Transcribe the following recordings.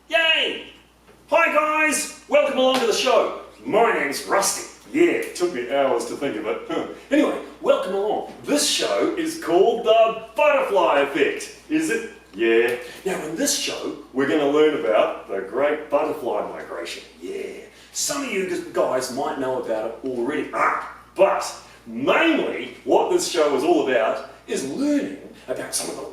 Yay! Hi guys, welcome along to the show. My name's Rusty. Yeah, it took me hours to think of it. Anyway, welcome along. This show is called the Butterfly Effect. Is it? Yeah. Now in this show, we're going to learn about the Great Butterfly Migration. Yeah. Some of you guys might know about it already. But mainly what this show is all about is learning about some of the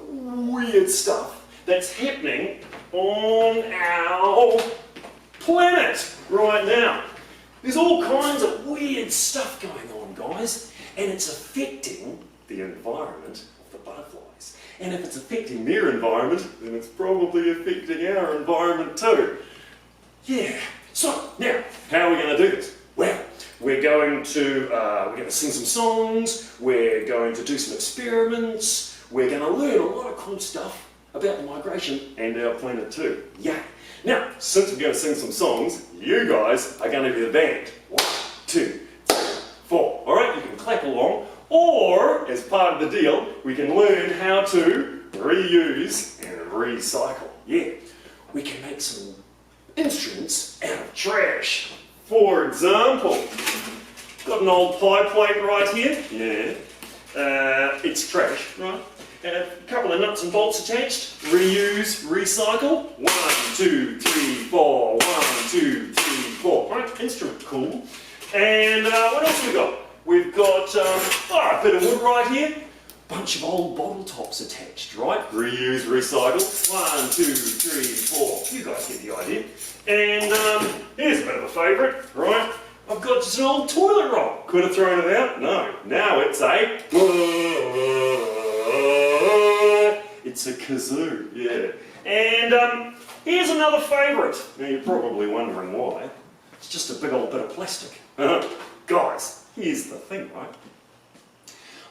weird stuff that's happening on our planet right now. There's all kinds of weird stuff going on, guys, and it's affecting the environment of the butterflies. And if it's affecting their environment, then it's probably affecting our environment too. Yeah. So, now, how are we going to do this? Well, we're going to sing some songs, we're going to do some experiments, we're going to learn a lot of cool stuff about the migration and our planet too. Yeah. Now, since we're going to sing some songs, you guys are going to be the band. 1, 2, 3, 4. Alright, you can clap along, or, as part of the deal, we can learn how to reuse and recycle. Yeah. We can make some instruments out of trash. For example, got an old pie plate right here. Yeah. It's trash, right? A couple of nuts and bolts attached. Reuse, recycle. 1, 2, 3, 4. 1, 2, 3, 4. Right, instrument, cool. And what else have we got? We've got a bit of wood right here. Bunch of old bottle tops attached, right? Reuse, recycle. 1, 2, 3, 4. You guys get the idea. And here's a bit of a favourite, right? I've got just an old toilet roll. Could have thrown it out? No. Now it's a... It's a kazoo, yeah. And here's another favourite. Now you're probably wondering why. It's just a big old bit of plastic. Guys, here's the thing, right?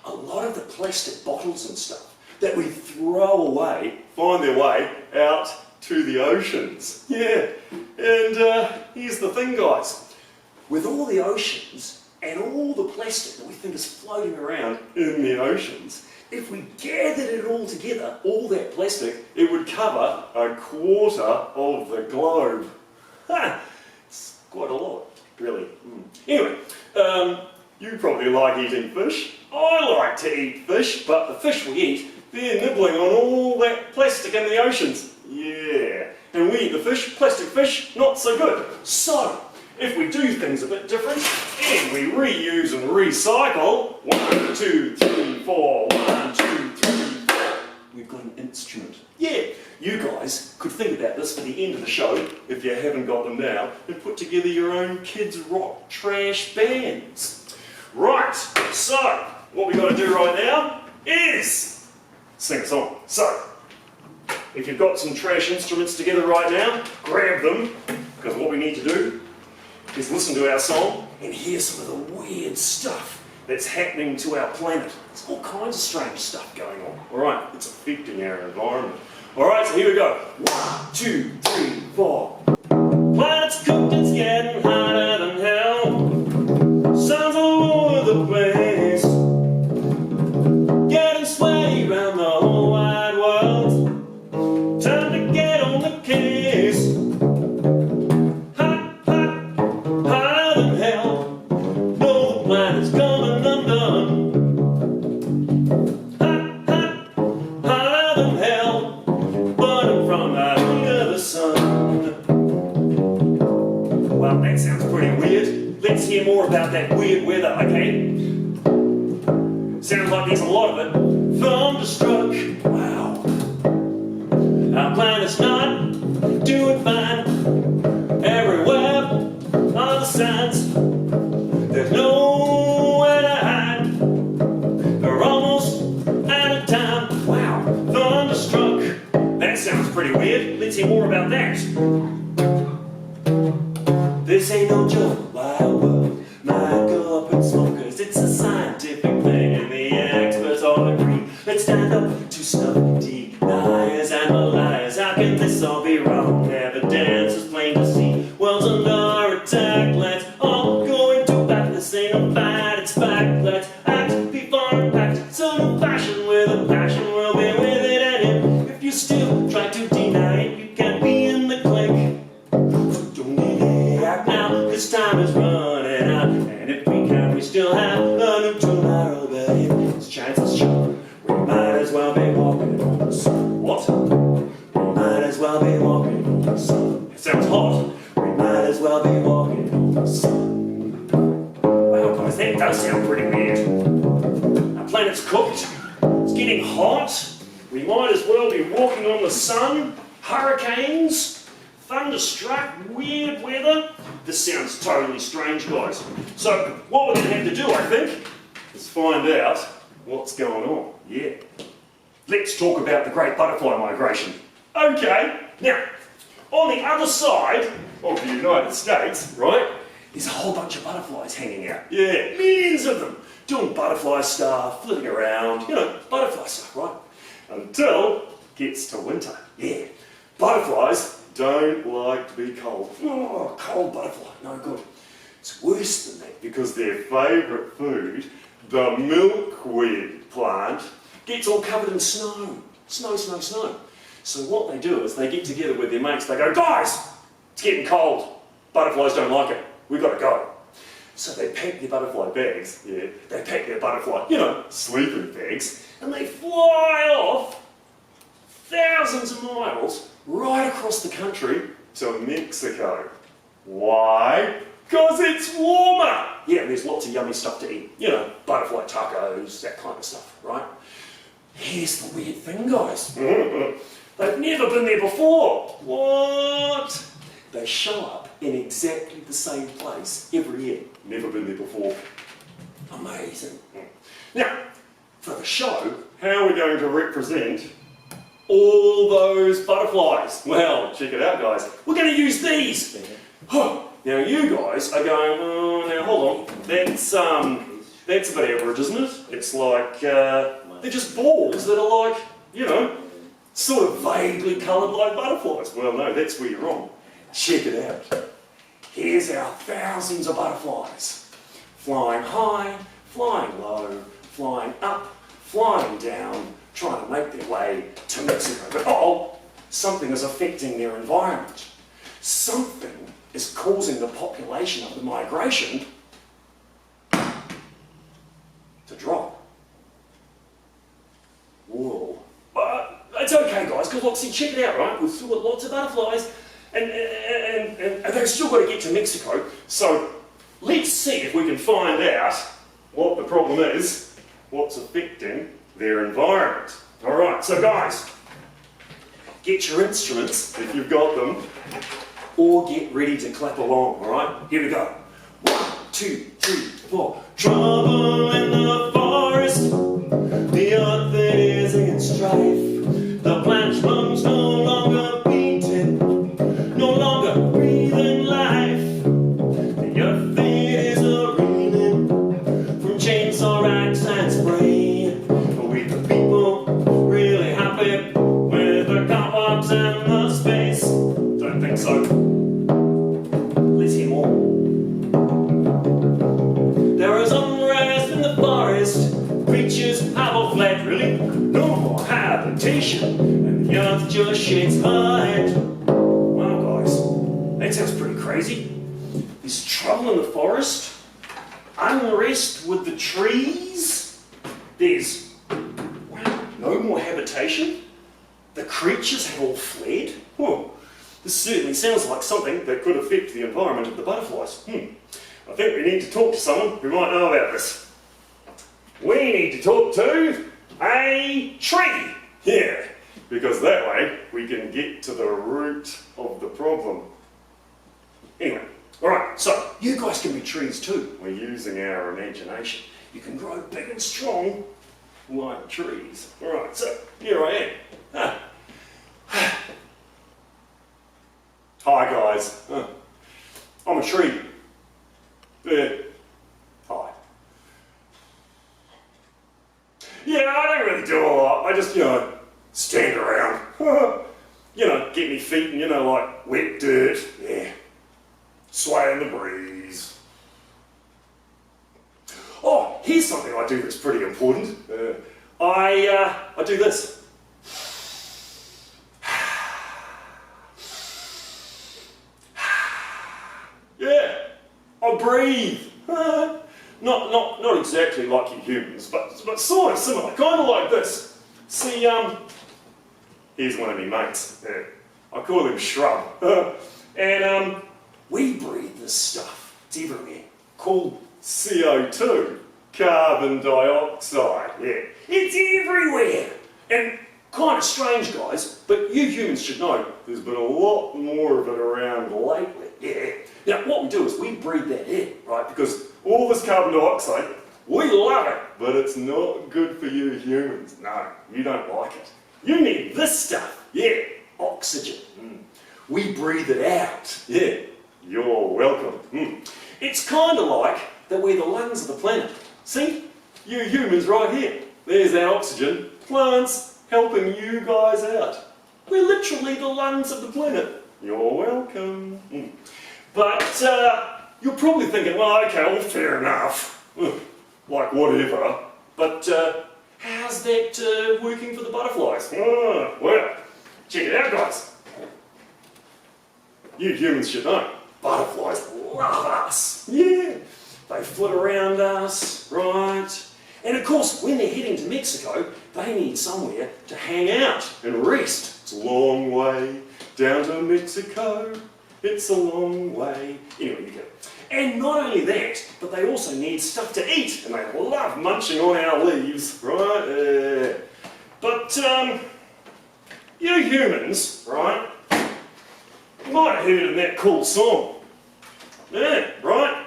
A lot of the plastic bottles and stuff that we throw away find their way out to the oceans. Yeah. And here's the thing, guys. With all the oceans and all the plastic that we think is floating around in the oceans, if we gathered it all together, all that plastic, it would cover 1/4 of the globe. It's quite a lot, really. Anyway, you probably like eating fish. I like to eat fish, but the fish we eat, they're nibbling on all that plastic in the oceans. Yeah. And we eat the fish, plastic fish, not so good. So, if we do things a bit different, and we reuse and recycle, 1, 2, 3, 4, 1, 2, 3, 4, we've got an instrument. Yeah, you guys could think about this for the end of the show, if you haven't got them now, and put together your own kids' rock trash bands. Right, so, what we've got to do right now is sing a song. So, if you've got some trash instruments together right now, grab them, because what we need to do is listen to our song and hear some of the weird stuff that's happening to our planet. There's all kinds of strange stuff going on. Alright, it's affecting our environment. Alright, so here we go. 1, 2, 3, 4. Planet's cooked, it's getting hotter than hell. Sun's all over the place. Getting sweaty around the whole wide world. Time to get on the case. Well, that sounds pretty weird. Let's hear more about that weird weather, okay? Sounds like there's a lot of it. Thunderstruck. Wow. Our planet's not doing fine. Everywhere are the signs. There's nowhere to hide. They're almost out of time. Wow. Thunderstruck. That sounds pretty weird. Let's hear more about that. This ain't no joke, wild world. Might go up in smoke, cause it's a scientific thing, and the experts all agree. Let's stand up to snuff deniers and the liars. How can this all be wrong? Evidence is plain to see. World's under attack, let's all go into battle. This ain't a fight, it's fact. Let's act before impact. So no fashion with a passion, we'll be with it. And if you still try to deny it, you can't be in the clique. as well be walking on the sun. What? We might as well be walking on the sun. It sounds hot. We might as well be walking on the sun. Wow, guys, that does sound pretty weird. Our planet's cooked. It's getting hot. We might as well be walking on the sun. Hurricanes, thunderstruck, weird weather. This sounds totally strange, guys. So what we're going to have to do, I think, is find out what's going on. Yeah. Let's talk about the great butterfly migration. Okay. Now, on the other side of the United States, right, there's a whole bunch of butterflies hanging out. Yeah, millions of them. Doing butterfly stuff, flitting around, you know, butterfly stuff, right? Until it gets to winter. Yeah. Butterflies don't like to be cold. Oh, cold butterfly, no good. It's worse than that because their favourite food, the milkweed plant, gets all covered in snow. Snow, snow, snow. So what they do is they get together with their mates, they go, guys, it's getting cold. Butterflies don't like it. We've got to go. So they pack their butterfly bags, yeah, they pack their butterfly, you know, sleeping bags, and they fly off thousands of miles right across the country to Mexico. Why? Because it's warmer. Yeah, and there's lots of yummy stuff to eat. You know, butterfly tacos, that kind of stuff, right? Here's the weird thing, guys. They've never been there before. What? They show up in exactly the same place every year. Never been there before. Amazing. Now, for the show, how are we going to represent all those butterflies? Well, check it out, guys. We're going to use these. Now, you guys are going, oh, now hold on. That's a bit average, isn't it? It's like, they're just balls that are like, you know, sort of vaguely coloured like butterflies. Well, no, that's where you're wrong. Check it out. Here's our thousands of butterflies. Flying high, flying low, flying up, flying down, trying to make their way to Mexico. But oh, something is affecting their environment. Something is causing the population of the migration to drop. Whoa. But it's okay, guys, because look, see, check it out, right? We've still got lots of butterflies, and they've still got to get to Mexico. So let's see if we can find out what the problem is, what's affecting their environment. All right, so guys, get your instruments if you've got them, or get ready to clap along. All right, here we go. 1, 2, 3, 4. Trouble in the forest, the earth is in strife. The plant lungs no longer beating, no longer breathing life. The earth is a reeling from chainsaw axe and spray. We the people really happy with the cobwebs and the space? Don't think so. Let's hear more. There is unrest in the forest. Creatures have all fled, really. No more habitation, and the earth just shakes her head. Wow, guys, that sounds pretty crazy. There's trouble in the forest, unrest with the trees. There's, wow, no more habitation. The creatures have all fled. Whoa, this certainly sounds like something that could affect the environment of the butterflies. I think we need to talk to someone who might know about this. We need to talk to a tree. Yeah, because that way we can get to the root of the problem. Anyway, alright, so you guys can be trees too. We're using our imagination. You can grow big and strong like trees. Alright, so here I am. Hi guys. I'm a tree. Yeah. Hi. Yeah, I don't really do a lot. I just, you know, stand around. You know, get me feet in, you know, like wet dirt. Yeah. Sway in the breeze. Oh, here's something I do that's pretty important. I do this. Yeah, I breathe. Not exactly like you humans, but sort of similar, kind of like this. See, here's one of me mates. Yeah. I call him Shrub. And we breathe this stuff. It's everywhere. Called CO2, carbon dioxide. Yeah. It's everywhere. And kind of strange, guys, but you humans should know there's been a lot more of it around lately. Yeah. Now, what we do is we breathe that air, right? Because all this carbon dioxide, we love it, but it's not good for you humans. No, you don't like it. You need this stuff. Yeah, oxygen. We breathe it out. Yeah, you're welcome. It's kind of like that we're the lungs of the planet. See? You humans right here. There's that oxygen. Plants helping you guys out. We're literally the lungs of the planet. You're welcome. But you're probably thinking, well, okay, well, fair enough. Like, whatever. But how's that working for the butterflies? Well, check it out, guys. You humans should know. Butterflies love us. Yeah. They flit around us, right? And of course, when they're heading to Mexico, they need somewhere to hang out and rest. It's a long way down to Mexico. It's a long way. Anyway, you get it. And not only that, but they also need stuff to eat. And they love munching on our leaves, right? But you humans, right? You might have heard in that cool song. Yeah, right?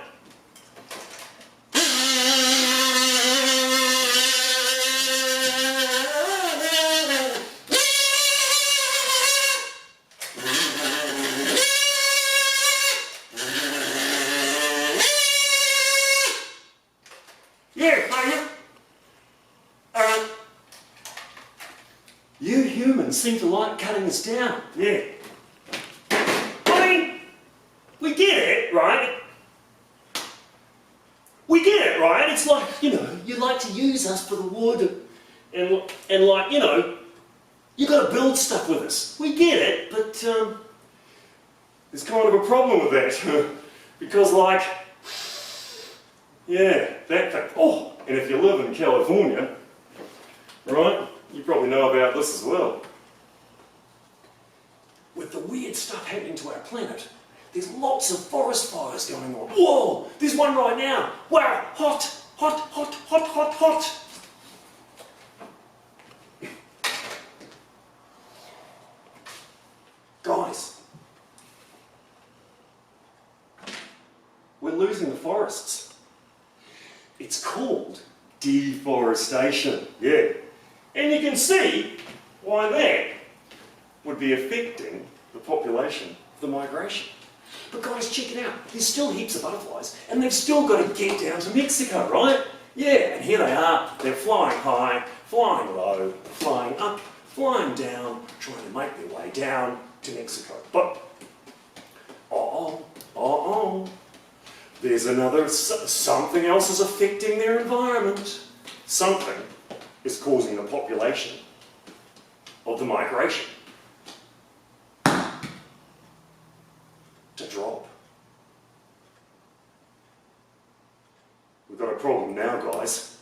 You humans seem to like cutting us down. Yeah. I mean, we get it, right? We get it, right? It's like, you know, you like to use us for the wood and like, you know, you got to build stuff with us. We get it, but there's kind of a problem with that. Because like, yeah, that thing. Oh, and if you live in California, right, you probably know about this as well. With the weird stuff happening to our planet, there's lots of forest fires going on. Whoa, there's one right now. Wow, hot, hot, hot, hot, hot, hot. Guys, we're losing the forests. It's called deforestation, yeah. And you can see why that would be affecting the population, the migration. But guys, check it out. There's still heaps of butterflies, and they've still got to get down to Mexico, right? Yeah, and here they are. They're flying high, flying low, flying up, flying down, trying to make their way down to Mexico. But, there's another, something else is affecting their environment. Something is causing the population of the migration to drop. We've got a problem now, guys.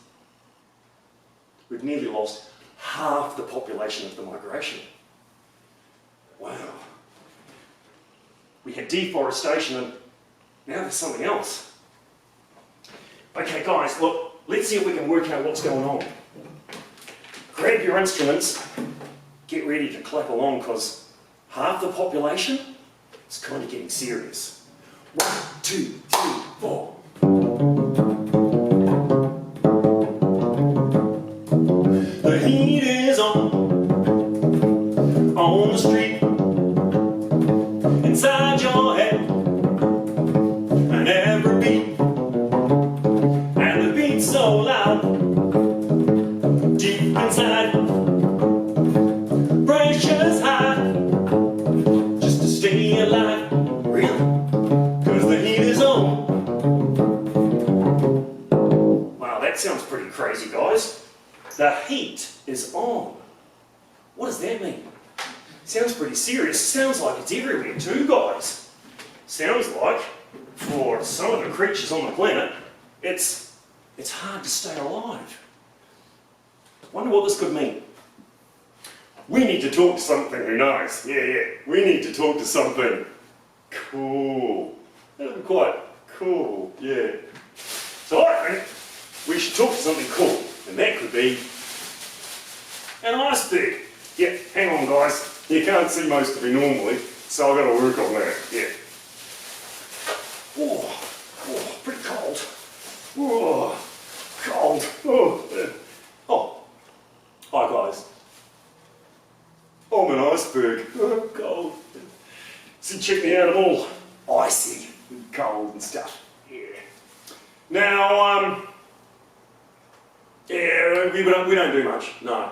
We've nearly lost half the population of the migration. Wow. We had deforestation and now there's something else. Okay guys, look, let's see if we can work out what's going on. Grab your instruments, get ready to clap along because half the population is kind of getting serious. 1, 2, 3, 4. The heat is on the street, inside your head, and every beat, and the beat's so loud, deep inside, pressure's high, just to stay alive, really, cause the heat is on. Wow, that sounds pretty crazy, guys. The heat is on. What does that mean? Sounds pretty serious. Sounds like it's everywhere too, guys. Sounds like, for some of the creatures on the planet, it's hard to stay alive. Wonder what this could mean. we need to talk to something who knows. Yeah. We need to talk to something cool. That'll be quite cool, yeah. So I think we should talk to something cool, and that could be an iceberg. Yeah, hang on guys. You can't see most of me normally, so I've got to work on that, yeah. Oh, pretty cold. Oh, cold. Oh, hi guys. I'm an iceberg. Oh, cold. So check me out, I'm all icy and cold and stuff. Yeah. Now, yeah, we don't do much, no.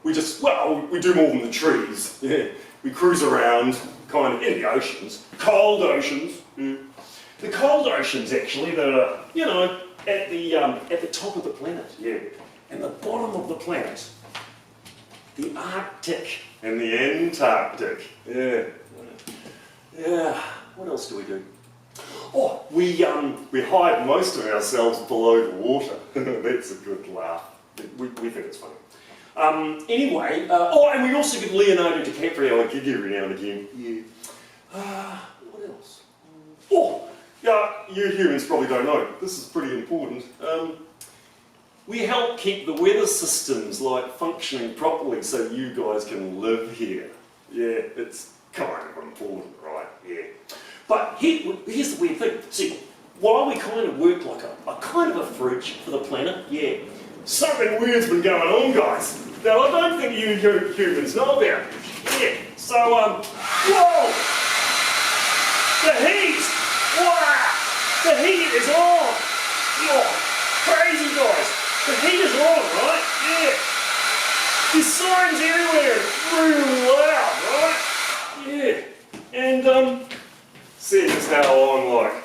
We just, well, we do more than the trees. Yeah. We cruise around, kind of, in the oceans. Cold oceans. Yeah. The cold oceans, actually, that are, you know, at the top of the planet, yeah. And the bottom of the planet. The Arctic and the Antarctic. Yeah. Yeah. What else do we do? Oh, we hide most of ourselves below the water. That's a good laugh. We think it's funny. Anyway, and we also give Leonardo DiCaprio a gig every now and again. Yeah. What else? Oh, yeah, you humans probably don't know. This is pretty important. We help keep the weather systems functioning properly so you guys can live here. Yeah, it's kind of important, right? Yeah. But here's the weird thing. See, while we kind of work like a kind of a fridge for the planet, yeah, something weird's been going on, guys. That I don't think you humans know about. Yeah. So, whoa! The heat! Wow! The heat is on! Oh, crazy, guys! The heat is on, right? Yeah. There's signs everywhere. It's really loud, right? Yeah. And, seeing as how I'm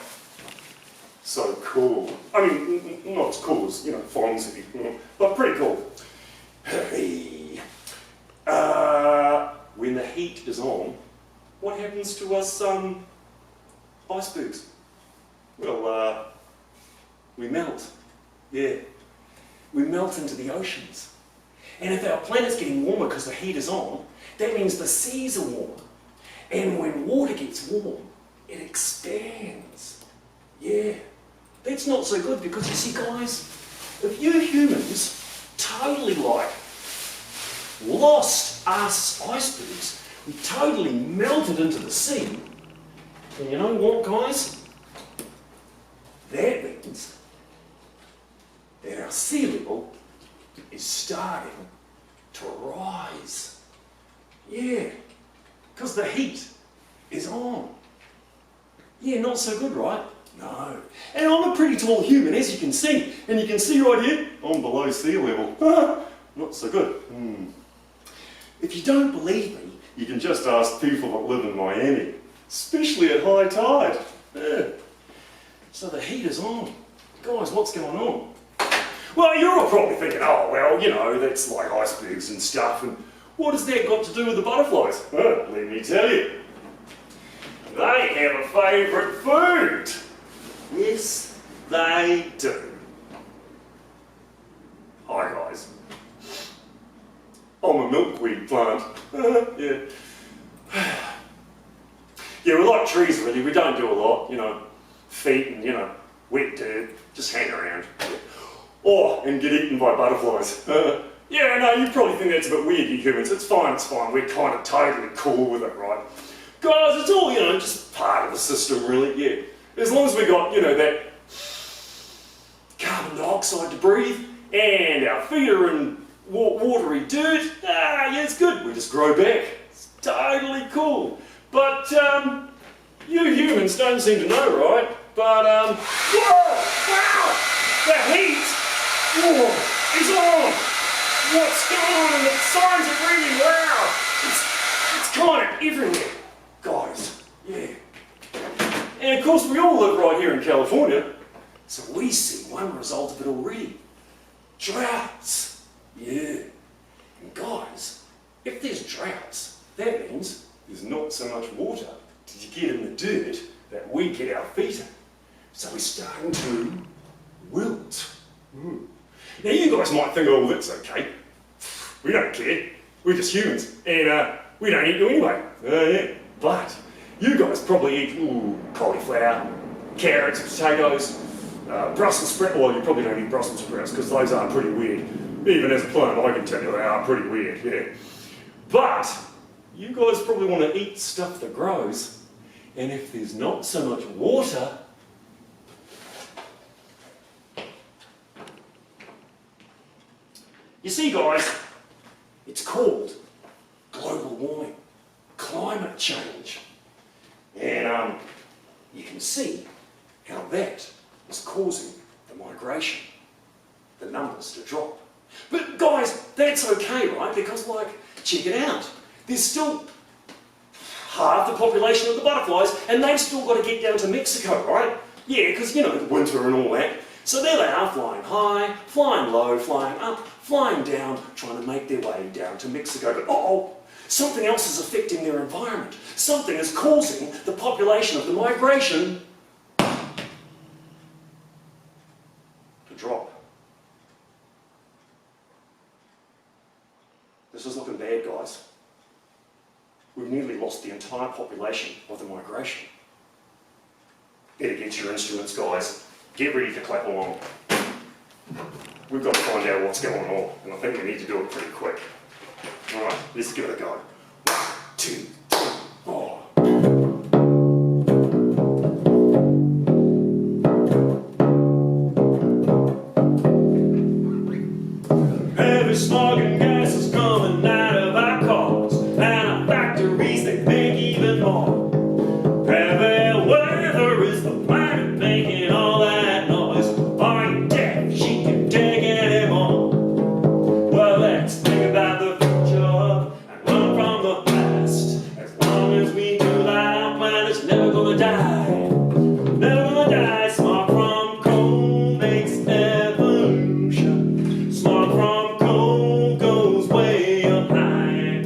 so cool. I mean, not as cool as, Fonzie, but pretty cool. Hey. When the heat is on, what happens to us, icebergs? Well, we melt. Yeah. We melt into the oceans. And if our planet's getting warmer because the heat is on, that means the seas are warm. And when water gets warm, it expands. Yeah. That's not so good because you see, guys, if you humans totally lost us icebergs, we totally melted into the sea, and you know what, guys? That means that our sea level is starting to rise. Yeah, because the heat is on. Yeah, not so good, right? No. And I'm a pretty tall human, as you can see. And you can see right here, I'm below sea level. Not so good. If you don't believe me, you can just ask people that live in Miami, especially at high tide. Yeah. So the heat is on. Guys, what's going on? Well, you're all probably thinking, oh, well, that's like icebergs and stuff, and what has that got to do with the butterflies? Let me tell you. They have a favourite food. Yes, they do. Hi, guys. I'm a milkweed plant. Yeah. Yeah, we're like trees, really. We don't do a lot, feet and, wet dirt. Just hang around. And get eaten by butterflies. Yeah, no, you probably think that's a bit weird, you humans. It's fine. We're kind of totally cool with it, right? Guys, it's all, just part of the system, really, yeah. As long as we got, that carbon dioxide to breathe, and our feet are in watery dirt, yeah, it's good. We just grow back. It's totally cool. But, you humans don't seem to know, right? But, whoa! Wow! The heat! Whoa! Is on! What's going on? The signs are really loud! It's kind of everywhere. Guys, yeah. And of course we all live right here in California, so we see one result of it already. Droughts. Yeah. And guys, if there's droughts, that means there's not so much water to get in the dirt that we get our feet in. So we're starting to wilt. Now you guys might think, oh, that's okay. We don't care. We're just humans, and we don't eat you anyway. Yeah. But you guys probably eat cauliflower, carrots, potatoes, Brussels sprouts. Well, you probably don't eat Brussels sprouts because those are pretty weird. Even as a plant, I can tell you they are pretty weird, yeah. But you guys probably want to eat stuff that grows, and if there's not so much water, you see guys, it's called global warming, climate change. And you can see how that is causing the migration, the numbers to drop. But guys, that's okay, right? Because like, check it out. There's still half the population of the butterflies and they've still got to get down to Mexico, right? Yeah, because you know, winter and all that. So there they are, flying high, flying low, flying up, flying down, trying to make their way down to Mexico. But uh-oh, something else is affecting their environment. Something is causing the population of the migration to drop. This is looking bad, guys. We've nearly lost the entire population of the migration. Better get your instruments, guys. Get ready to clap along. We've got to find out what's going on, and I think we need to do it pretty quick. Alright, let's give it a go. 1, 2, 3, 4. Heavy smog and gas is coming out of our cars, and our factories, they make even more. Heavy weather is the planet making all that noise. Are you deaf? She can take it anymore. Well, let's think about the future and run from the past. As long as we do that, our planet's never gonna die. Never gonna die. Smog from coal makes evolution. Smog from coal goes way up high.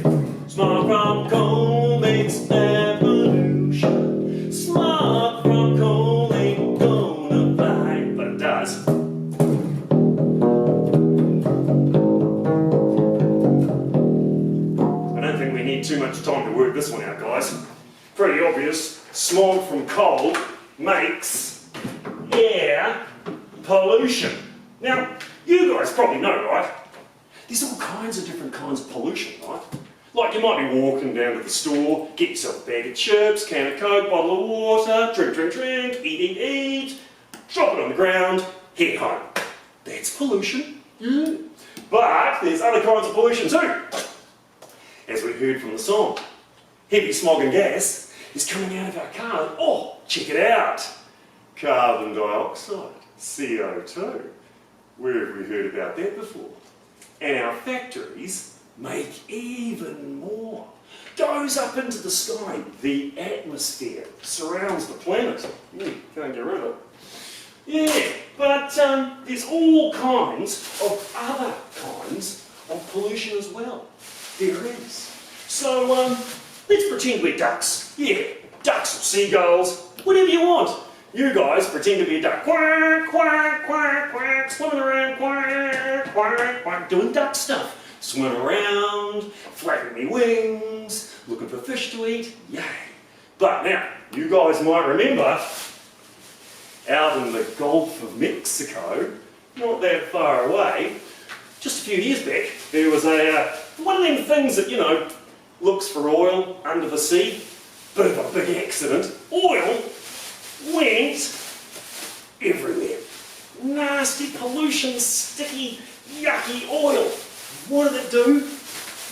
Smog from coal makes evolution. Smog from coal ain't gonna fly, but it does. I don't think we need too much time to work this one out, guys. Pretty obvious. Smog from coal makes air pollution. Now, you guys probably know, right? There's all kinds of different kinds of pollution, right? Like you might be walking down to the store, get yourself a bag of chips, can of Coke, bottle of water, drink, eat, drop it on the ground, head home. That's pollution. Yeah. But there's other kinds of pollution too. As we heard from the song, heavy smog and gas is coming out of our cars. Oh, check it out. Carbon dioxide, CO2. Where have we heard about that before? And our factories make even more. Goes up into the sky. The atmosphere surrounds the planet. Can't get rid of it. Yeah, but there's all kinds of other kinds of pollution as well. There is. So let's pretend we're ducks. Yeah, ducks or seagulls, whatever you want. You guys pretend to be a duck. Quack, quack, quack, quack, swimming around, quack, quack, quack, doing duck stuff. Swimming around, flapping me wings, looking for fish to eat, yay. But now, you guys might remember, out in the Gulf of Mexico, not that far away, just a few years back, there was one of them things that, you know, looks for oil under the sea. Bit of a big accident. Oil went everywhere. Nasty pollution, sticky, yucky oil. What did it do?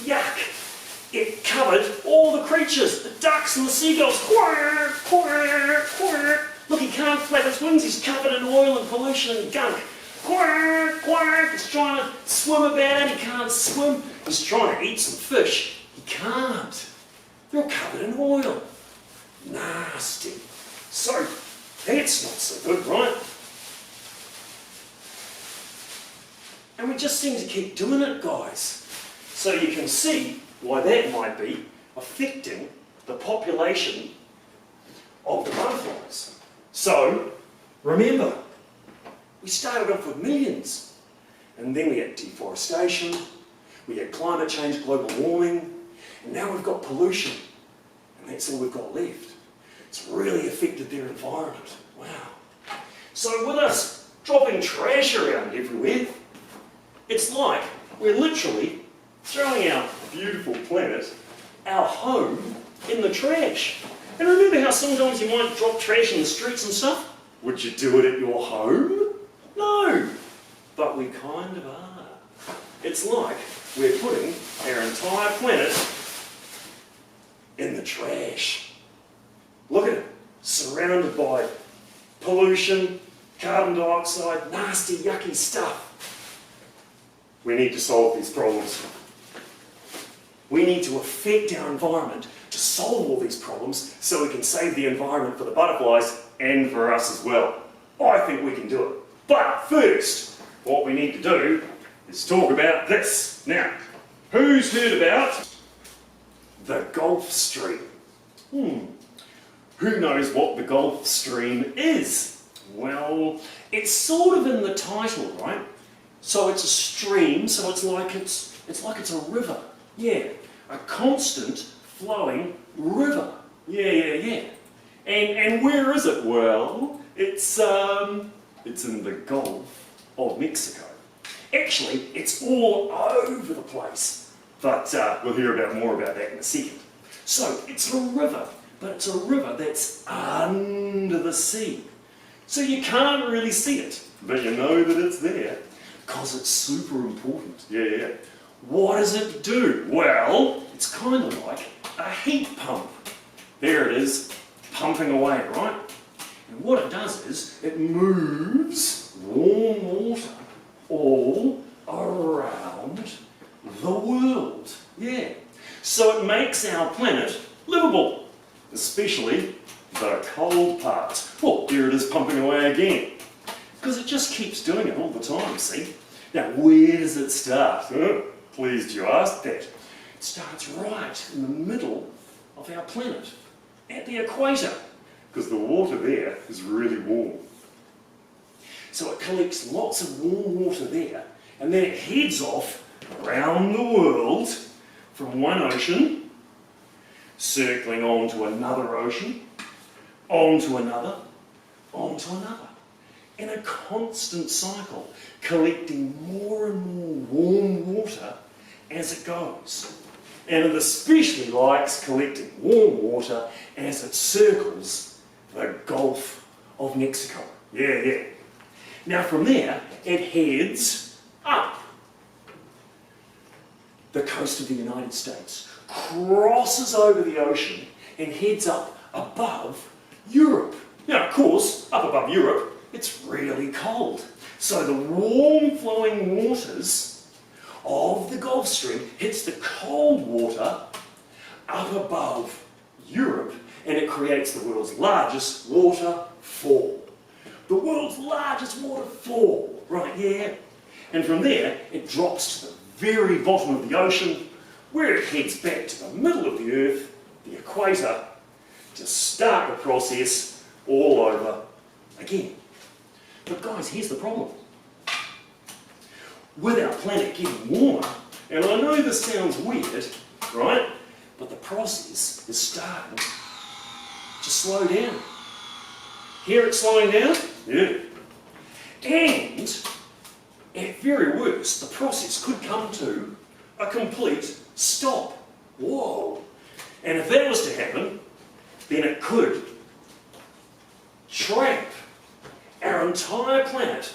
Yuck. It covered all the creatures, the ducks and the seagulls. Quack, quack, quack. Look, he can't flap his wings, he's covered in oil and pollution and gunk. Quack, quack. He's trying to swim about, he can't swim. He's trying to eat some fish. He can't. They're all covered in oil. Nasty. So, that's not so good, right? And we just seem to keep doing it, guys. So you can see why that might be affecting the population of the butterflies. So, remember, we started off with millions, and then we had deforestation, We had climate change, global warming, and now we've got pollution. And that's all we've got left. It's really affected their environment. Wow. So with us dropping trash around everywhere, it's like we're literally throwing our beautiful planet, our home, in the trash. And remember how sometimes you might drop trash in the streets and stuff? Would you do it at your home? No. But we kind of are. It's like we're putting our entire planet in the trash. Look at it, surrounded by pollution, carbon dioxide, nasty, yucky stuff. We need to solve these problems. We need to affect our environment to solve all these problems so we can save the environment for the butterflies and for us as well. I think we can do it. But first, what we need to do is talk about this. Now, who's heard about the Gulf Stream? Who knows what the Gulf Stream is? Well, it's sort of in the title, right? So it's a stream, so it's like it's a river. Yeah, a constant flowing river. Yeah. And where is it? Well, it's in the Gulf of Mexico. Actually, it's all over the place. But we'll hear more about that in a second. So it's a river, but it's a river that's under the sea. So you can't really see it, but you know that it's there because it's super important. Yeah. What does it do? Well, it's kind of like a heat pump. There it is, pumping away, right? And what it does is it moves warm water all around the world. Yeah. So it makes our planet livable, especially the cold parts. Oh, there it is pumping away again. Because it just keeps doing it all the time, see? Now, where does it start? Pleased you asked that. It starts right in the middle of our planet, at the equator, because the water there is really warm. So it collects lots of warm water there, and then it heads off around the world from one ocean, circling on to another ocean, on to another, on to another, in a constant cycle, collecting more and more warm water as it goes. And it especially likes collecting warm water as it circles the Gulf of Mexico. Yeah. Now from there, it heads up the coast of the United States, crosses over the ocean and heads up above Europe. Now, of course, up above Europe, it's really cold. So the warm flowing waters of the Gulf Stream hits the cold water up above Europe, and it creates the world's largest waterfall. The world's largest waterfall, right, yeah. And from there, it drops to the very bottom of the ocean, where it heads back to the middle of the Earth, the equator, to start the process all over again. But guys, here's the problem. With our planet getting warmer, and I know this sounds weird, right? But the process is starting to slow down. Hear it slowing down? Yeah. And at very worst, the process could come to a complete stop. Whoa. And if that was to happen, then it could trap our entire planet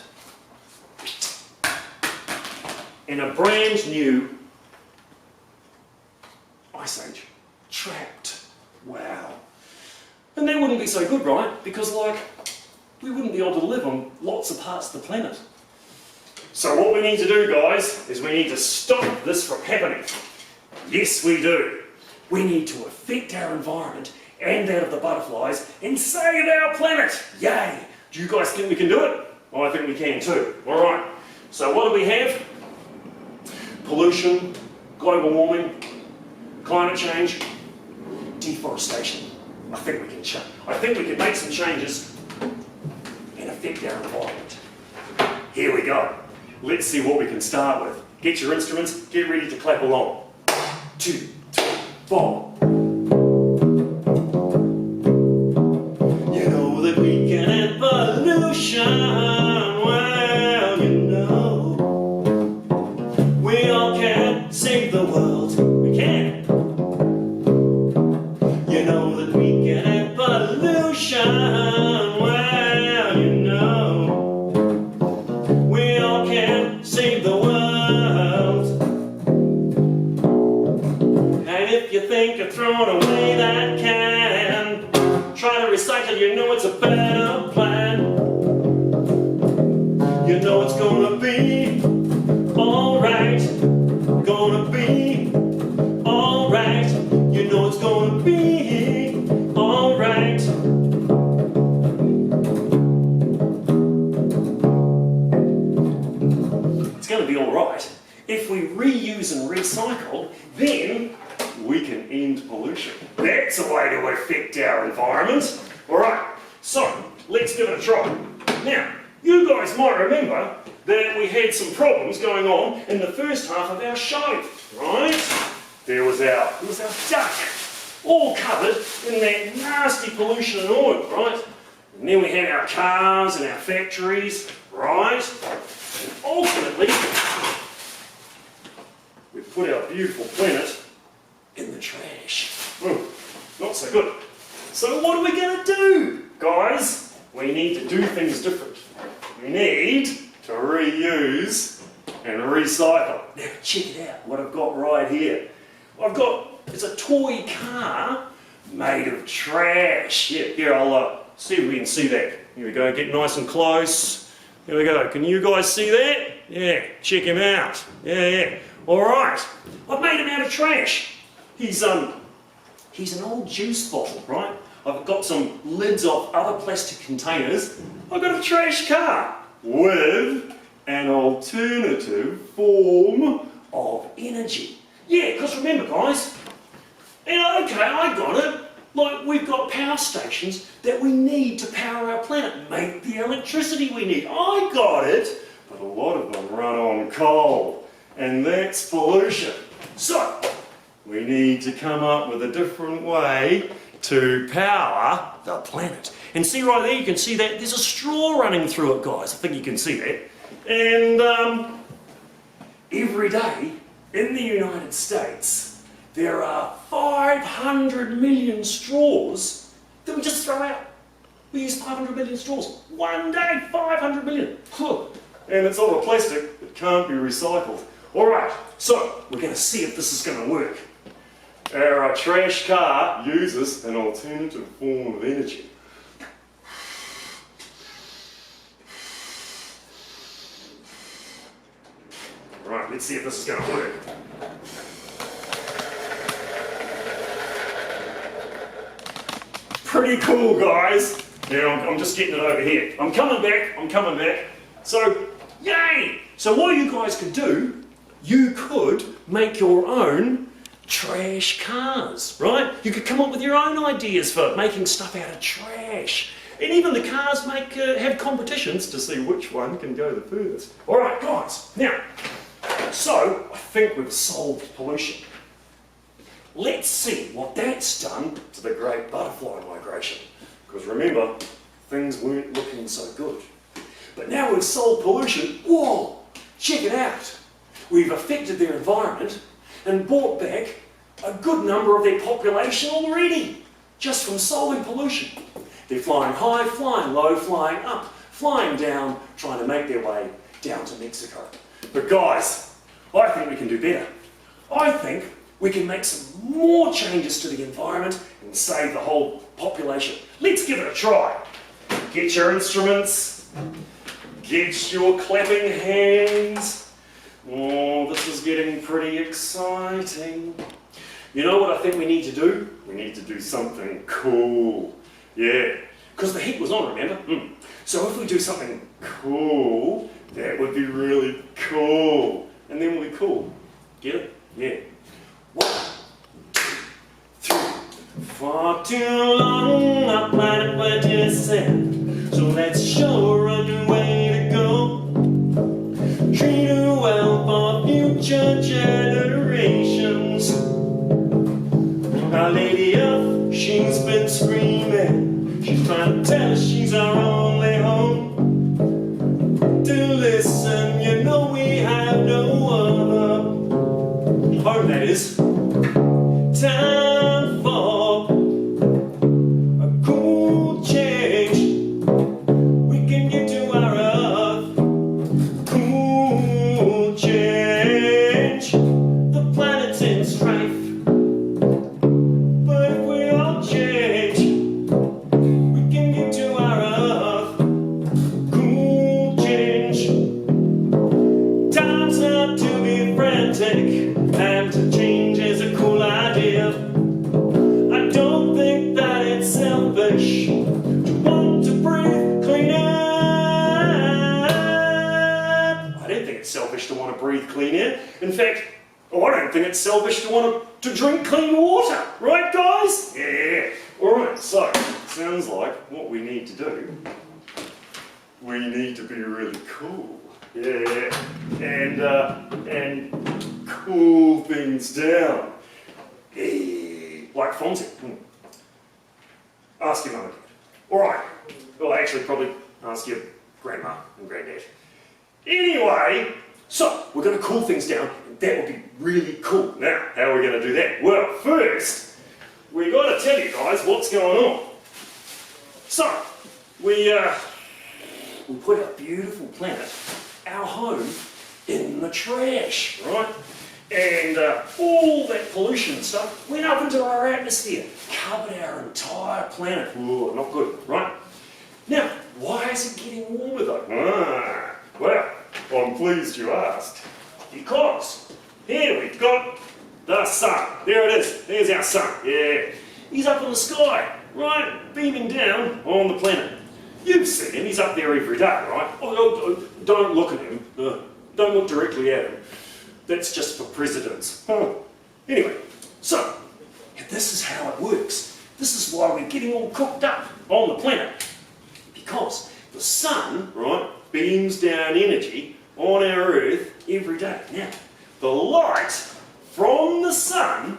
in a brand new ice age. Trapped. Wow. And that wouldn't be so good, right? Because, we wouldn't be able to live on lots of parts of the planet. So what we need to do, guys, is we need to stop this from happening. Yes, we do. We need to affect our environment and that of the butterflies and save our planet. Yay! Do you guys think we can do it? Well, I think we can too. All right. So what do we have? Pollution, global warming, climate change, deforestation. I think we can make some changes and affect our environment. Here we go. Let's see what we can start with. Get your instruments, get ready to clap along. 2, 3, 4. You know that we can have pollution. Well, you know, we all can save the world. We can. You know that we can have pollution. Well, you know, we all can save the world. And if you think of throwing away that can, try to recycle, you know it's a better plan. You know it's gonna be alright. Gonna be alright. You know it's gonna be alright. It's gonna be alright. If we reuse and recycle, then we can end pollution. That's a way to affect our environment. Alright, so let's give it a try. Now, you guys might remember that we had some problems going on in the first half of our show, right? There was our duck, all covered in that nasty pollution and oil, right? And then we had our cars and our factories, right? And ultimately, we put our beautiful planet in the trash. Not so good. So what are we going to do, guys? We need to do things different. We need to reuse and recycle. Now check it out, what I've got right here. It's a toy car made of trash. Yeah, here I'll see if we can see that. Here we go, get nice and close. Here we go, can you guys see that? Yeah, check him out. Yeah. Alright, I've made him out of trash. He's an old juice bottle, right? I've got some lids off other plastic containers. I've got a trash car with an alternative form of energy. Yeah, because remember guys, okay, I got it. Like we've got power stations that we need to power our planet, make the electricity we need. I got it, but a lot of them run on coal, and that's pollution. So, we need to come up with a different way to power the planet. And see right there, you can see that there's a straw running through it, guys. I think you can see that. And every day in the United States, there are 500 million straws that we just throw out. We use 500 million straws. One day, 500 million. And it's all a plastic, it can't be recycled. Alright, so we're going to see if this is going to work. Our trash car uses an alternative form of energy. Right, let's see if this is going to work. Pretty cool, guys. Now, I'm just getting it over here. I'm coming back. So, yay! So what you guys could do, you could make your own trash cars, right? You could come up with your own ideas for making stuff out of trash. And even the cars have competitions to see which one can go the furthest. All right, guys. Now, so I think we've solved pollution. Let's see what that's done to the great butterfly migration. Because remember, things weren't looking so good. But now we've solved pollution. Whoa, check it out. We've affected their environment and brought back a good number of their population already, just from solving pollution. They're flying high, flying low, flying up, flying down, trying to make their way down to Mexico. But guys, I think we can do better. I think we can make some more changes to the environment and save the whole population. Let's give it a try. Get your instruments, get your clapping hands. Oh, this is getting pretty exciting. You know what I think we need to do? We need to do something cool. Yeah, because the heat was on, remember? So if we do something cool, that would be really cool. And then we'll be cool. Get it? Yeah. 1, 2, 3. For too long, our planet went to sand. So let's show her a new way to go. Treat her well for future Time for a cool change. We can get to our earth. Cool change. The planet's in strife, but if we all change, we can get to our earth. Cool change. Time's not to be frantic, and to change is a cool idea. I don't think that it's selfish to want to breathe clean air. I don't think it's selfish to want to breathe clean air. In fact, I don't think it's selfish to want to drink clean water. Right, guys? Yeah. Alright, so, sounds like what we need to do, we need to be really cool. Yeah. And cool things down. Like Fonzie. Ask your mum and dad. Alright. Well, actually, probably ask your grandma and granddad. Anyway, so we're going to cool things down, and that would be really cool. Now, how are we going to do that? Well, first, we got to tell you guys what's going on. So, we put our beautiful planet, our home, in the trash, right? And all that pollution and stuff went up into our atmosphere, covered our entire planet. Ooh, not good, right? Now, why is it getting warmer though? Well, I'm pleased you asked. Because here we've got the sun. There it is. There's our sun. Yeah. He's up in the sky, right? Beaming down on the planet. You've seen him. He's up there every day, right? Oh, don't look at him. Don't look directly at him. That's just for presidents. Anyway, so this is how it works. This is why we're getting all cooked up on the planet. Because the sun, right, beams down energy on our Earth every day. Now, the light from the sun,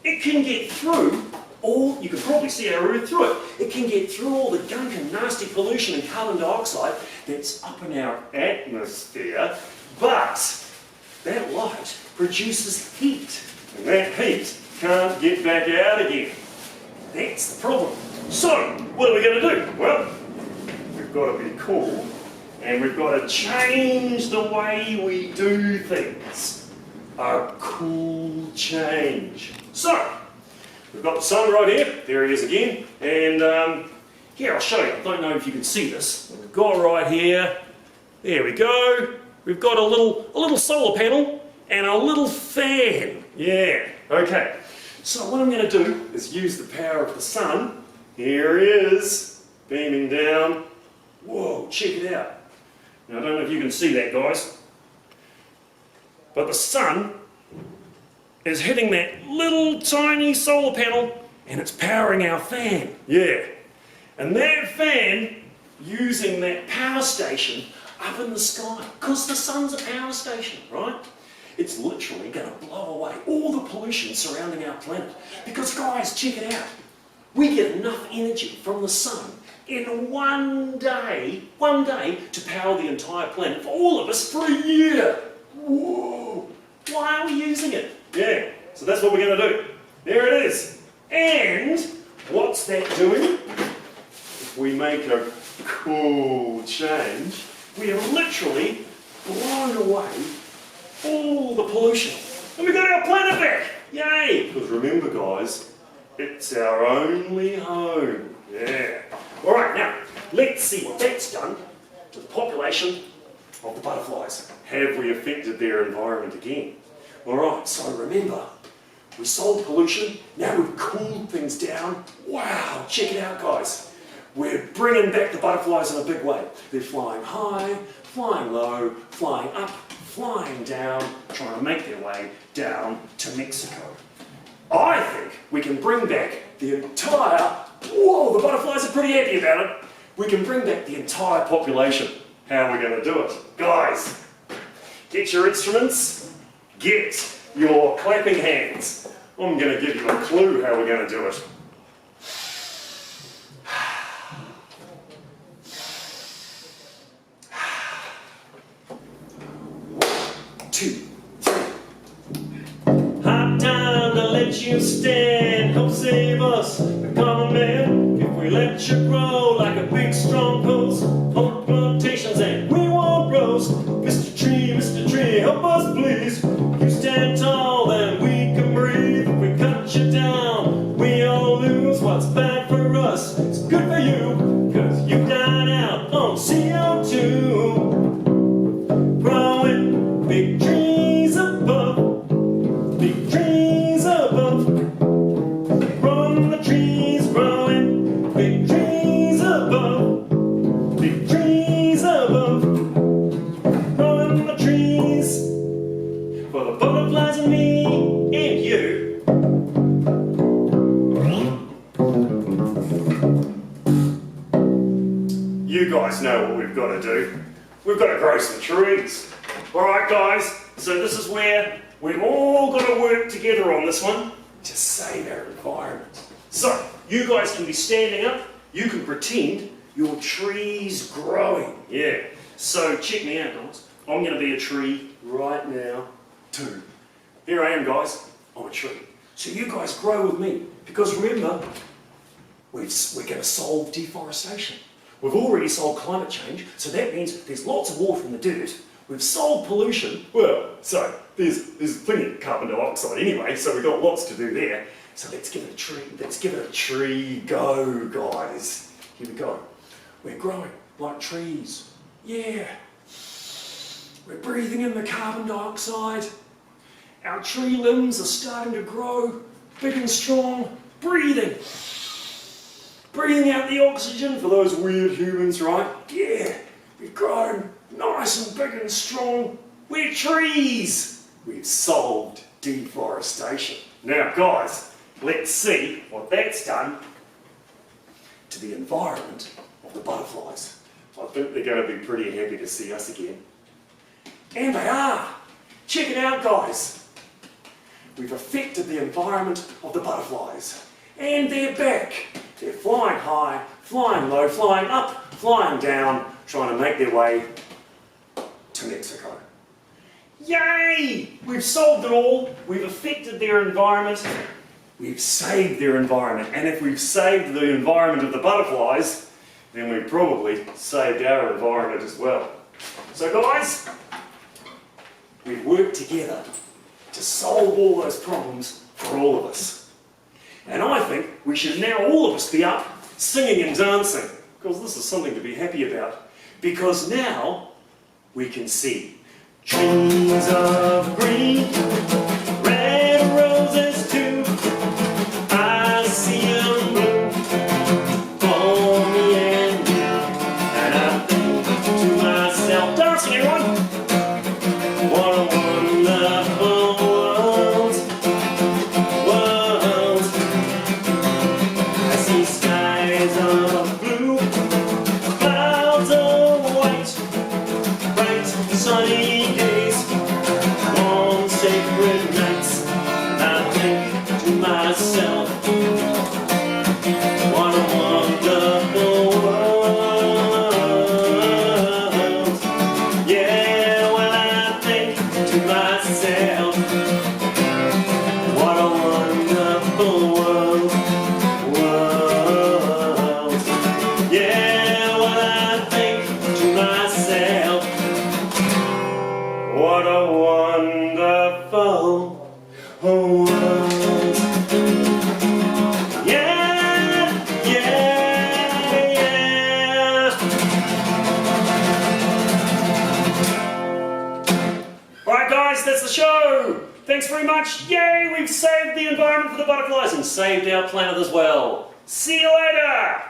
it can get through all, you can probably see our Earth through it. It can get through all the gunk and nasty pollution and carbon dioxide that's up in our atmosphere, but that light produces heat, and that heat can't get back out again. That's the problem. So, what are we going to do? Well, we've got to be cool, and we've got to change the way we do things. A cool change. So, we've got the sun right here. There he is again. And here, I'll show you. I don't know if you can see this. We've got right here. There we go. We've got a little solar panel and a little fan. Yeah, okay. So what I'm going to do is use the power of the sun. Here he is, beaming down. Whoa, check it out. Now, I don't know if you can see that, guys. But the sun is hitting that little tiny solar panel and it's powering our fan. Yeah. And that fan, using that power station up in the sky, because the sun's a power station, right? It's literally going to blow away all the pollution surrounding our planet. Because guys, check it out. We get enough energy from the sun in one day to power the entire planet for all of us for a year. Whoa! Why are we using it? Yeah, so that's what we're going to do. There it is. And what's that doing? If we make a cool change, we have literally blown away all the pollution. And we got our planet back! Yay! Because remember guys, it's our only home. Yeah. Alright, now, let's see what that's done to the population of the butterflies. Have we affected their environment again? Alright, so remember, we solved pollution, now we've cooled things down. Wow, check it out guys. We're bringing back the butterflies in a big way. They're flying high, flying low, flying up, flying down, trying to make their way down to Mexico. I think we can bring back the entire, whoa, the butterflies are pretty happy about it. We can bring back the entire population. How are we going to do it? Guys, get your instruments, get your clapping hands. I'm going to give you a clue how we're going to do it. 1, 2, 3. Hot time to let Can't you stand? Help save us, the common man. If we let you grow like a big strong post, hold plantations and we won't roast. Mr. Tree, help us please. You stand tall, then we can breathe. If we cut you down, we all lose. What's bad for us is good for you, 'cause you dine out on CO2. Growing big trees above, big trees above. From the trees growing, big trees above, big trees above. Growing the trees for the butterflies and me and you. You guys know what we've got to do. We've got to grow some trees. Alright guys, so this is where we've all got to work together on this one to save our environment. So, you guys can be standing up, you can pretend your tree's growing. Yeah, so check me out guys. I'm going to be a tree right now too. Here I am guys, I'm a tree. So you guys grow with me, because remember, we're going to solve deforestation. We've already solved climate change, so that means there's lots of water in the dirt. We've solved pollution. Well, so there's plenty of carbon dioxide anyway, so we've got lots to do there. So let's give it a tree. Let's give it a tree go, guys. Here we go. We're growing like trees. Yeah. We're breathing in the carbon dioxide. Our tree limbs are starting to grow big and strong. Breathing. Breathing out the oxygen for those weird humans, right? Yeah, we've grown nice and big and strong. We're trees. We've solved deforestation. Now guys, let's see what that's done to the environment of the butterflies. I think they're going to be pretty happy to see us again. And they are. Check it out guys. We've affected the environment of the butterflies. And they're back. They're flying high, flying low, flying up, flying down, trying to make their way to Mexico. Yay! We've solved it all. We've affected their environment. We've saved their environment. And if we've saved the environment of the butterflies, then we've probably saved our environment as well. So guys, we've worked together to solve all those problems for all of us. And I think we should now all of us be up singing and dancing, because this is something to be happy about. Because now we can see trees of green, red roses too. I see them blue for me and you. And I think to myself, dancing everyone, what a wonderful world. Skies of blue, clouds of white, bright sunny days, warm sacred nights. I think to myself, what a wonderful world. Yeah, when I think to myself, what a wonderful world. Yeah, when I think to myself, what a wonderful world. Yeah, yeah, yeah. Alright guys, that's the show. Thanks very much. Yay, we've saved the environment for the butterflies and saved our planet as well. See you later.